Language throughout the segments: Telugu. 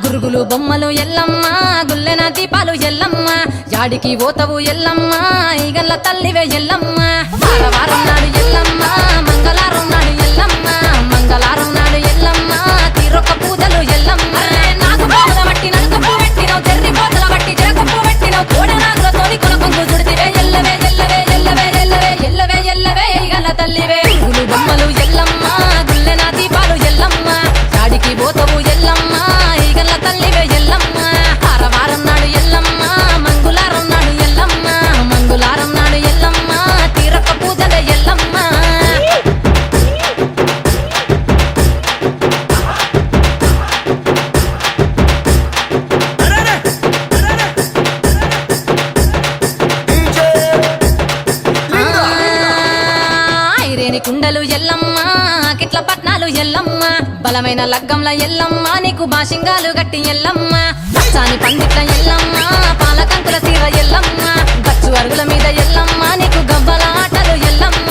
గురుగులు బొమ్మలు ఎల్లమ్మ గుల్లెన దీపాలు ఎల్లమ్మ యాడికి పోతవు ఎల్లమ్మ ఈగల్ల తల్లివే ఎల్లమ్మ వారం నాడు ఎల్లమ్మ మంగళారం నాడు ఎల్లమ్మ మంగళారం నాడు ఎల్లమ్మ తీరొక్క పూజలు ఎల్లమ్మ నాకు పూల బట్టి నలుకప్పు పెట్టినవు తెర్రి పోతల బట్టి జరకప్పు పెట్టినవు కోడ నాగులతోని కొనకొంగు చుడితివే ఎల్లవే ఎల్లవే ఎల్లవే ఎల్లవే ఎల్లవే ఎల్లవే ఈగల్ల తల్లివే గురుగులు బొమ్మలు ఎల్లమ్మ గుల్లెన దీపాలు ఎల్లమ్మ యాడికి పోతవు ఎల్లమ్మ ఈగల్ల తల్లివే ఎల్లమ్మ వారం నాడు ఎల్లమ్మ మంగళారం నాడు ఎల్లమ్మ మంగళారం నాడు ఎల్లమ్మ తీరొక్క పూజలే ఎల్లమ్మ ఐరేని కుండలు ఎల్లమ్మ కిట్ల పట్నాలు ఎల్లమ్మ బలమైన లగ్గంల ఎల్లమ్మ నీకు బాషింగాలు గట్టి ఎల్లమ్మ చాని పందిట్ల ఎల్లమ్మ పాలకంకుల సీర ఎల్లమ్మ గచ్చు అరుగుల మీద ఎల్లమ్మ నీకు గవ్వల ఆటలు ఎల్లమ్మ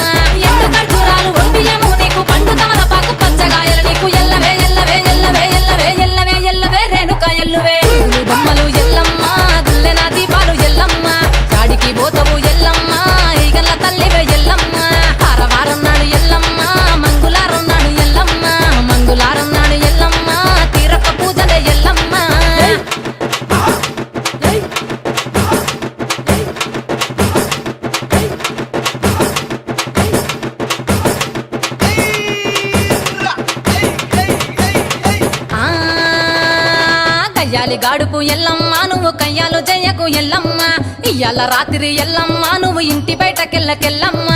ఎండు ఖర్జూరాలు ఒంబియము నీకు పండు తమలపాకు పచ్చగాయలు నీకు ఎల్లవే ఎల్లవే ఎల్లవే ఎల్లవే ఎల్లవే ఎల్లవే రేణుక ఎల్లువే బొమ్మలు ఎల్లమ్మ గుల్లెన దీపాలు ఎల్లమ్మ చాడికి పోతవు ఎల్లమ్మ ఈగల్ల తల్లివే ఎల్లమ్మ వారం నాడు ఎల్లమ్మ మంగళారం నాడు ఎల్లమ్మ మంగళారం నాడు ఎల్లమ్మ తీరొక్క పూజలే ఎల్లమ్మ కయ్యాలి గాడుపు ఎల్లమ్మ నువ్వు కయ్యాలు జయ్యకు ఎల్లమ్మ ఇయ్యాల రాత్రి ఎల్లమ్మ నువ్వు ఇంటి బయటకెళ్ళకెళ్ళమ్మ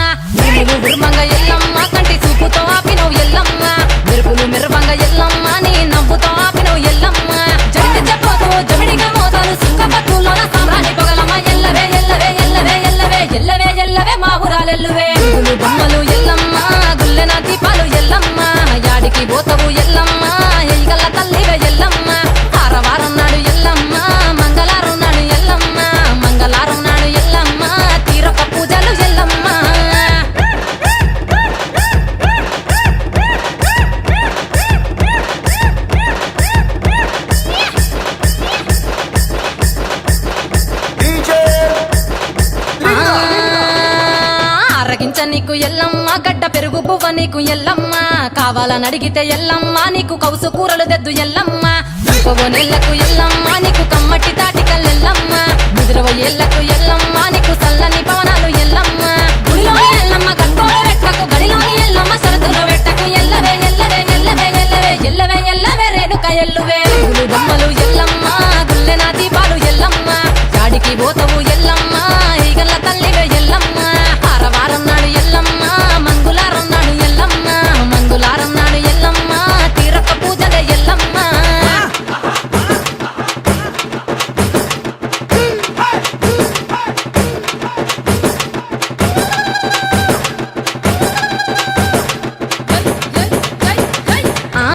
నువ్వు ఉర్మంగ ఎల్లమ్మ కంటి చూపుతో ఆపినవు ఎల్లమ్మ మెరుపులు మెరువంగ ఎల్లమ్మ నీ నవ్వుతో ఆపినవు ఎల్లమ్మ జడికి చెప్పదు జమిడిగా మోతాలు సుంగపట్టులోన సామ్రాణి పొగలమ్మ ఎల్లవే ఎల్లవే ఎల్లవే ఎల్లవే ఎల్లవే ఎల్లవే మా ఊరాలెల్లువే బొమ్మలు ఎల్లమ్మ గుల్లెన దీపాలు ఎల్లమ్మ యాడికి పోతవు ఎల్లమ్మ ఈగల్ల తల్లివే ఎల్లమ్మ వారం నాడు ఎల్లమ్మ మంగళారం నాడు ఎల్లమ్మ మంగళారం నాడు ఎల్లమ్మ తీరొక్క పూజలు ఎల్లమ్మ అరగించ నీకు ఎల్లమ్మ గడ్డ పెరుగు పువ్వ నీకు ఎల్లమ్మ కావాలని అడిగితే ఎల్లమ్మ నీకు కౌసు కూరలు దెద్దు ఎల్లమ్మ నెల్లకు ఎల్లమ్మ నీకు కమ్మటి తాటికల్ ఎల్లమ్మ ముదిరవ ఏళ్లకు ఎల్లమ్మ నీకు చల్లని పవనాలు ఎల్లమ్మ గుడిలోని ఎల్లమ్మ గట్టోలు వెట్టకు గడిలోని ఎల్లమ్మ సరదులో వెట్టకు ఎల్లవే ఎల్లవే ఎల్లవే ఎల్లవే ఎల్లవే ఎల్లవే రేణుక ఎల్లువే బొమ్మలు